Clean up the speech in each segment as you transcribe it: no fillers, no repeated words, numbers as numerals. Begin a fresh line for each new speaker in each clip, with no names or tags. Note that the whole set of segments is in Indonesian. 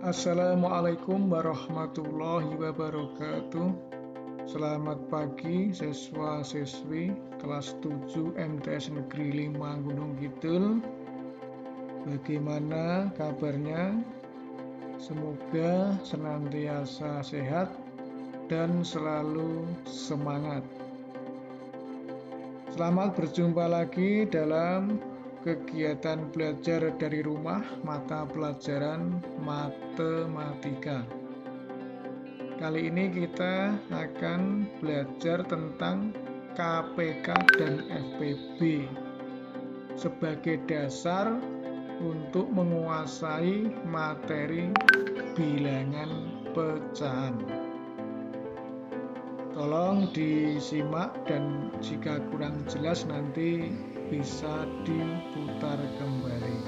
Assalamualaikum warahmatullahi wabarakatuh. Selamat pagi siswa-siswi kelas 7 MTS Negeri 5 Gunung Kidul. Bagaimana kabarnya? Semoga senantiasa sehat dan selalu semangat. Selamat berjumpa lagi dalam kegiatan belajar dari rumah mata pelajaran matematika. Kali ini kita akan belajar tentang KPK dan FPB sebagai dasar untuk menguasai materi bilangan pecahan. Tolong disimak dan jika kurang jelas nanti bisa diputar kembali.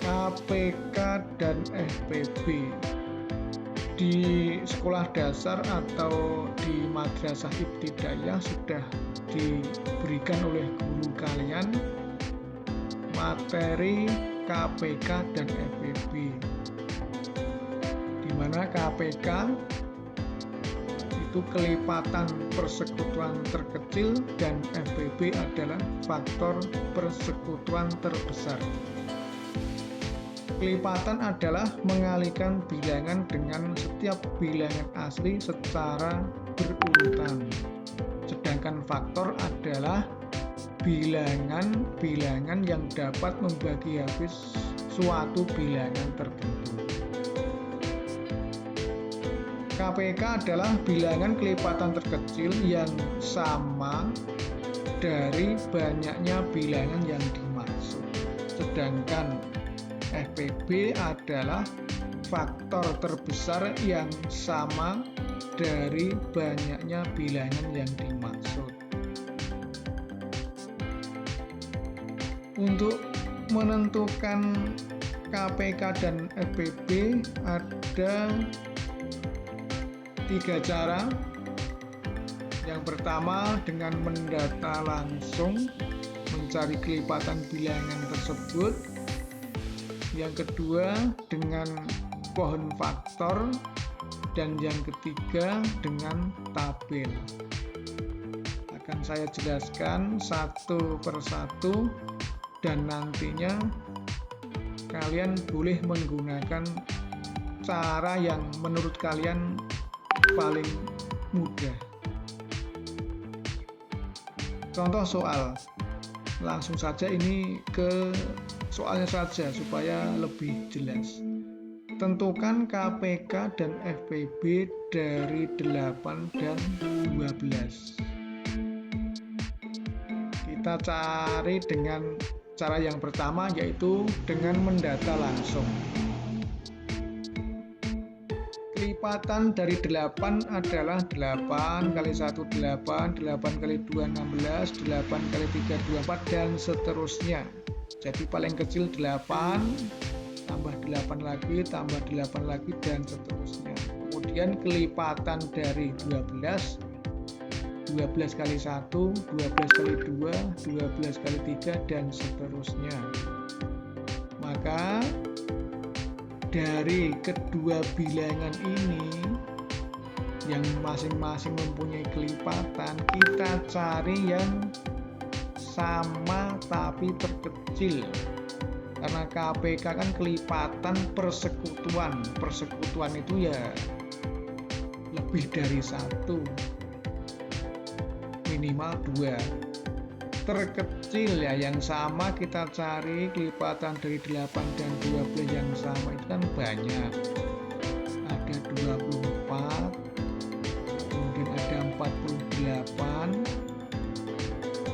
KPK dan FPB di sekolah dasar atau di madrasah ibtidaiyah sudah diberikan oleh guru kalian materi KPK dan FPB, di mana KPK itu kelipatan persekutuan terkecil dan FPB adalah faktor persekutuan terbesar. Kelipatan adalah mengalihkan bilangan dengan setiap bilangan asli secara berurutan. Sedangkan faktor adalah bilangan-bilangan yang dapat membagi habis suatu bilangan tertentu. KPK adalah bilangan kelipatan terkecil yang sama dari banyaknya bilangan yang dimaksud. Sedangkan FPB adalah faktor terbesar yang sama dari banyaknya bilangan yang dimaksud. Untuk menentukan KPK dan FPB ada 3 cara. Yang pertama dengan mendata langsung, mencari kelipatan bilangan tersebut. Yang kedua dengan pohon faktor, dan yang ketiga dengan tabel. Akan saya jelaskan satu persatu dan nantinya kalian boleh menggunakan cara yang menurut kalian paling mudah. Contoh soal, langsung saja ini ke soalnya saja supaya lebih jelas. Tentukan KPK dan FPB dari 8 dan 12. Kita cari dengan cara yang pertama, yaitu dengan mendata langsung. Kelipatan dari 8 adalah 8 kali 1 8, 8 kali 2 16, 8 kali 3 24 dan seterusnya. Jadi paling kecil 8, tambah 8 lagi, tambah 8 lagi dan seterusnya. Kemudian kelipatan dari 12, 12 kali 1, 12 kali 2, 12 kali 3 dan seterusnya. Maka dari kedua bilangan ini yang masing-masing mempunyai kelipatan, kita cari yang sama tapi terkecil. Karena KPK kan kelipatan persekutuan. Persekutuan itu ya lebih dari 1, minimal 2. Terkecil ya yang sama kita cari kelipatan dari 8 dan 12 yang sama itu kan banyak. Ada 24, kemudian ada 48,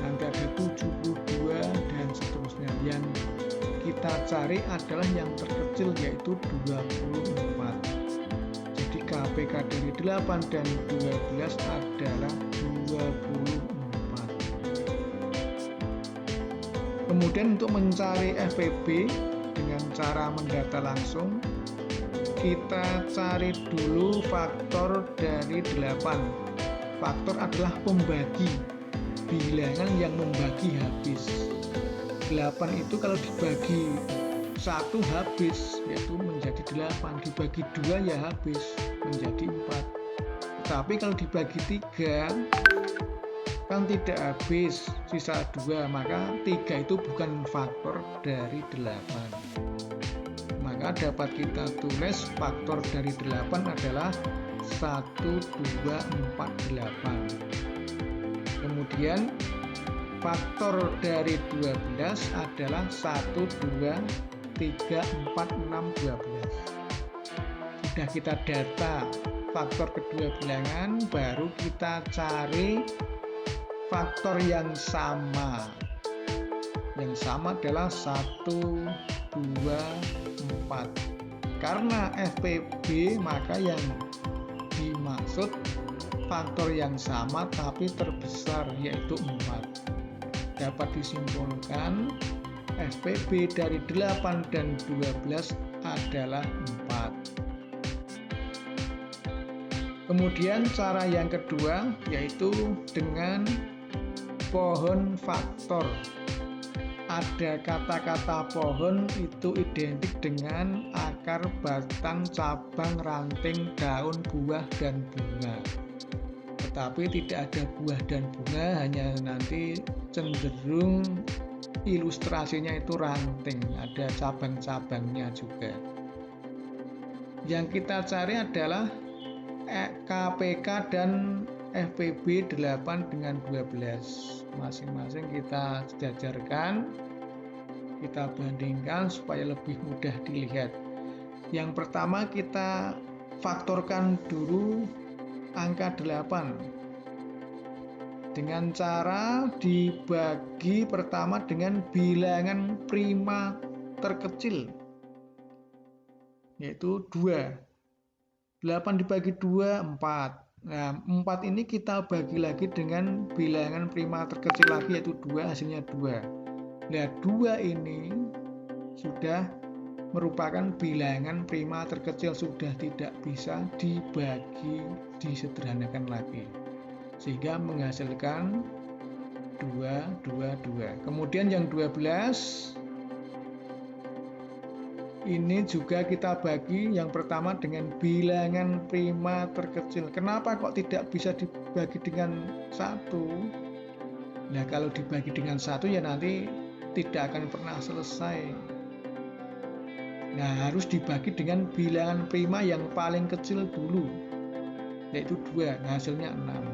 nanti ada 72 dan seterusnya. Yang kita cari adalah yang terkecil, yaitu 24. Jadi KPK dari 8 dan 12 adalah 24. Kemudian untuk mencari FPB dengan cara mendata langsung, kita cari dulu faktor dari 8. Faktor adalah pembagi bilangan yang membagi habis. 8 itu kalau dibagi 1 habis, yaitu menjadi 8. Dibagi 2 ya habis, menjadi 4. Tapi kalau dibagi 3 kan tidak habis, sisa 2, maka 3 itu bukan faktor dari 8. Maka dapat kita tulis faktor dari 8 adalah 1, 2, 4, 8. Kemudian faktor dari 12 adalah 1, 2, 3, 4, 6, 12. Sudah kita data faktor kedua bilangan, baru kita cari faktor yang sama. Yang sama adalah 1, 2, 4. Karena FPB, maka yang dimaksud faktor yang sama tapi terbesar, yaitu 4. Dapat disimpulkan FPB dari 8 dan 12 adalah 4. Kemudian cara yang kedua yaitu dengan pohon faktor. Ada kata-kata pohon itu identik dengan akar, batang, cabang, ranting, daun, buah, dan bunga. Tetapi tidak ada buah dan bunga, hanya nanti cenderung ilustrasinya itu ranting, ada cabang-cabangnya juga. Yang kita cari adalah KPK dan FPB 8 dengan 12. Masing-masing kita sejajarkan, kita bandingkan supaya lebih mudah dilihat. Yang pertama kita faktorkan dulu angka 8 dengan cara dibagi pertama dengan bilangan prima terkecil, yaitu 2. 8 dibagi 2, 4. Nah, 4 ini kita bagi lagi dengan bilangan prima terkecil lagi, yaitu 2, hasilnya 2. Nah, 2 ini sudah merupakan bilangan prima terkecil, sudah tidak bisa dibagi, disederhanakan lagi, sehingga menghasilkan 2, 2, 2. Kemudian yang 12 ini juga kita bagi yang pertama dengan bilangan prima terkecil. Kenapa kok tidak bisa dibagi dengan 1? Nah, kalau dibagi dengan 1 ya nanti tidak akan pernah selesai. Nah, harus dibagi dengan bilangan prima yang paling kecil dulu, yaitu 2. Nah, hasilnya 6.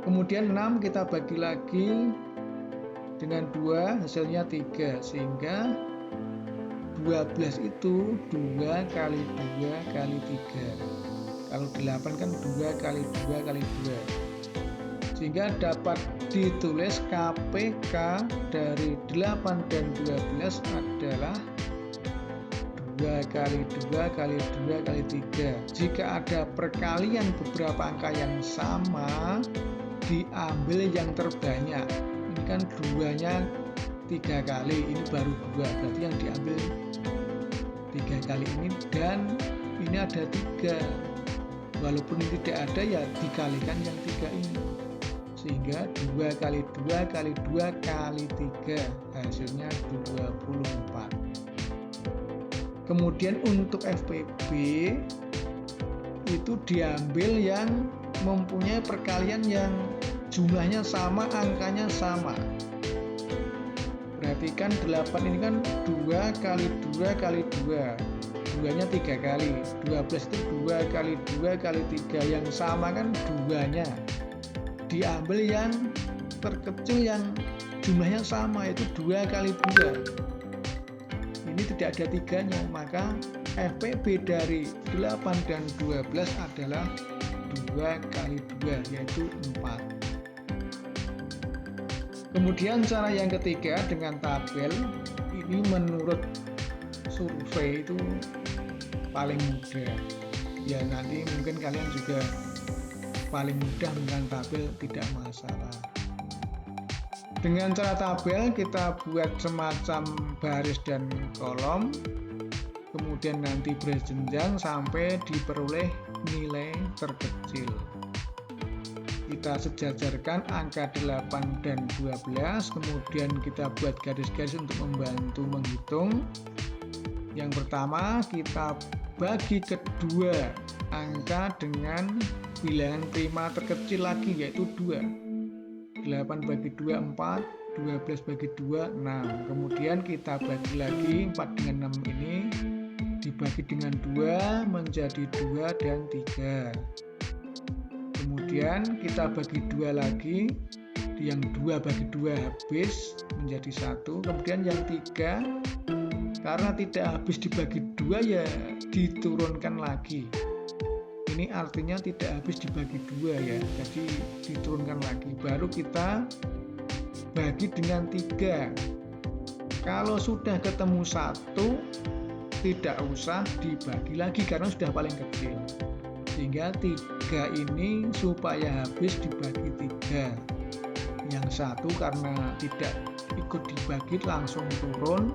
Kemudian 6 kita bagi lagi dengan 2, hasilnya 3. Sehingga 12 itu 2 kali 2 kali 3. Kalau 8 kan 2 kali 2 kali 2. Sehingga dapat ditulis KPK dari 8 dan 12 adalah 2 kali 2 kali 2 kali 3. Jika ada perkalian beberapa angka yang sama, diambil yang terbanyak. Ini kan 2-nya 3 kali, ini baru 2, berarti yang diambil 3 kali ini, dan ini ada 3. Walaupun ini tidak ada ya dikalikan yang 3 ini, sehingga 2 kali 2 kali 2 kali 3, hasilnya 24. Kemudian untuk FPB itu diambil yang mempunyai perkalian yang jumlahnya sama, angkanya sama. Perhatikan 8 ini kan 2 kali 2 kali 2, 2-nya 3 kali. 12 itu 2 kali 2 kali 3, yang sama kan 2-nya. Diambil yang terkecil yang jumlahnya sama, yaitu 2 kali 2. Ini tidak ada 3-nya, maka FPB dari 8 dan 12 adalah 2 kali 2, yaitu 4. Kemudian cara yang ketiga dengan tabel, ini menurut survei itu paling mudah. Ya nanti mungkin kalian juga paling mudah dengan tabel, tidak masalah. Dengan cara tabel kita buat semacam baris dan kolom, kemudian nanti berjenjang sampai diperoleh nilai terkecil. Kita sejajarkan angka 8 dan 12, kemudian kita buat garis-garis untuk membantu menghitung. Yang pertama, kita bagi kedua angka dengan bilangan prima terkecil lagi, yaitu 2. 8 bagi 2, 4, 12 bagi 2, 6. Kemudian kita bagi lagi 4 dengan 6 ini, dibagi dengan 2 menjadi 2 dan 3. Kemudian kita bagi 2 lagi, yang 2 bagi 2 habis menjadi 1. Kemudian yang 3, karena tidak habis dibagi 2 ya diturunkan lagi. Ini artinya tidak habis dibagi 2 ya, jadi diturunkan lagi. Baru kita bagi dengan 3. Kalau sudah ketemu 1, tidak usah dibagi lagi karena sudah paling kecil. Sehingga 3 ini supaya habis dibagi 3. Yang 1 karena tidak ikut dibagi langsung turun.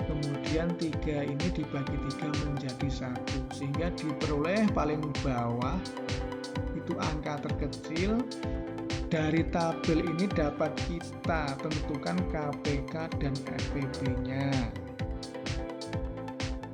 Kemudian 3 ini dibagi 3 menjadi 1. Sehingga diperoleh paling bawah itu angka terkecil. Dari tabel ini dapat kita tentukan KPK dan FPB-nya.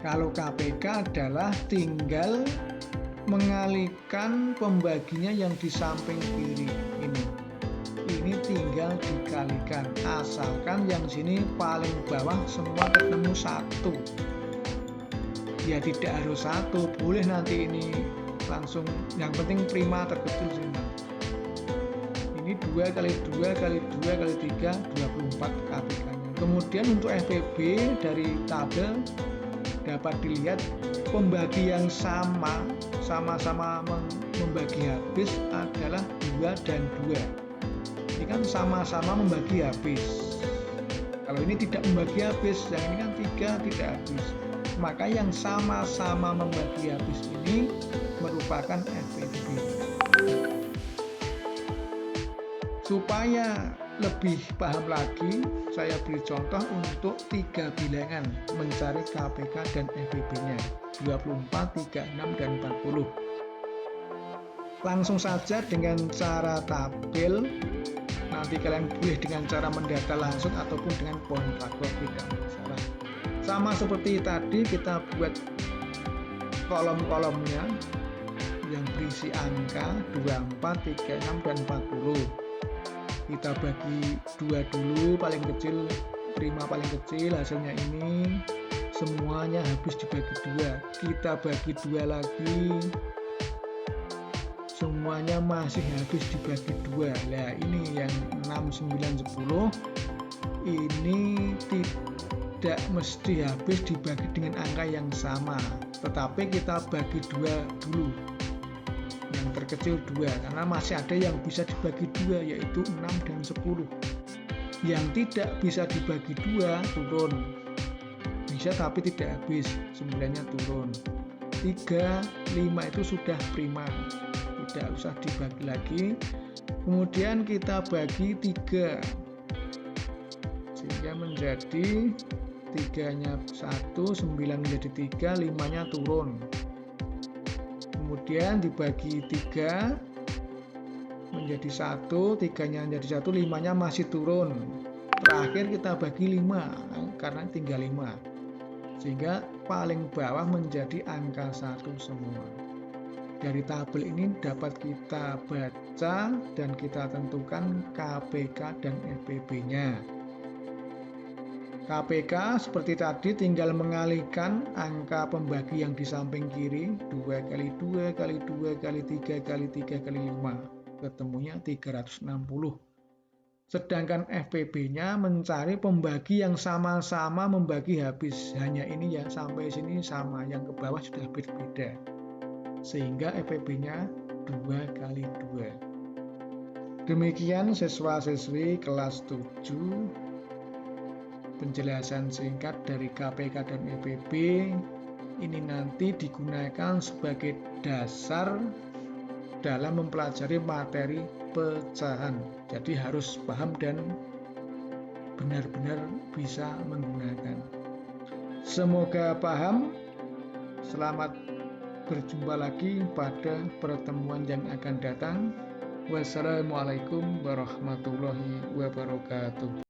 Kalau KPK adalah tinggal mengalihkan pembaginya yang di samping kiri ini tinggal dikalikan, asalkan yang sini paling bawah semua ketemu 1. Ya tidak harus 1, boleh nanti ini langsung, yang penting prima terkecil semua. Ini 2 kali 2 kali 2 kali 3, 24 KPK-nya. Kemudian untuk FPB dari tabel dapat dilihat pembagi yang sama-sama membagi habis adalah 2 dan 2. Ini kan sama-sama membagi habis. Kalau ini tidak membagi habis, yang ini kan 3 tidak habis. Maka yang sama-sama membagi habis ini merupakan FPB. Supaya lebih paham lagi, saya beri contoh untuk 3 bilangan mencari KPK dan FPB-nya, 24, 36, dan 40. Langsung saja dengan cara tabel, nanti kalian boleh dengan cara mendata langsung ataupun dengan poin faktor, tidak masalah. Sama seperti tadi, kita buat kolom-kolomnya yang berisi angka 24, 36, dan 40. Kita bagi 2 dulu, paling kecil, prima paling kecil, hasilnya ini semuanya habis dibagi 2. Kita bagi 2 lagi, semuanya masih habis dibagi 2. Nah ini yang 6, 9, 10 ini tidak mesti habis dibagi dengan angka yang sama, tetapi kita bagi 2 dulu, yang terkecil 2, karena masih ada yang bisa dibagi 2, yaitu 6 dan 10. Yang tidak bisa dibagi 2 turun, bisa tapi tidak habis, 9-nya turun. 3, 5 itu sudah prima, tidak usah dibagi lagi. Kemudian kita bagi 3 sehingga menjadi 3-nya 1, 9 menjadi 3, 5-nya turun. Kemudian dibagi 3 menjadi 1, 3-nya menjadi 1, 5-nya masih turun. Terakhir kita bagi 5 karena tinggal 5, sehingga paling bawah menjadi angka 1 semua. Dari tabel ini dapat kita baca dan kita tentukan KPK dan FPB-nya. KPK seperti tadi tinggal mengalihkan angka pembagi yang di samping kiri, 2 kali 2 kali 2 kali 3 kali 3 kali 5, ketemunya 360. Sedangkan FPB-nya mencari pembagi yang sama-sama membagi habis, hanya ini ya, sampai sini sama, yang ke bawah sudah berbeda, sehingga FPB-nya 2 kali 2. Demikian siswa-siswi kelas 7 penjelasan singkat dari KPK dan FPB. Ini nanti digunakan sebagai dasar dalam mempelajari materi pecahan. Jadi harus paham dan benar-benar bisa menggunakan. Semoga paham. Selamat berjumpa lagi pada pertemuan yang akan datang. Wassalamualaikum warahmatullahi wabarakatuh.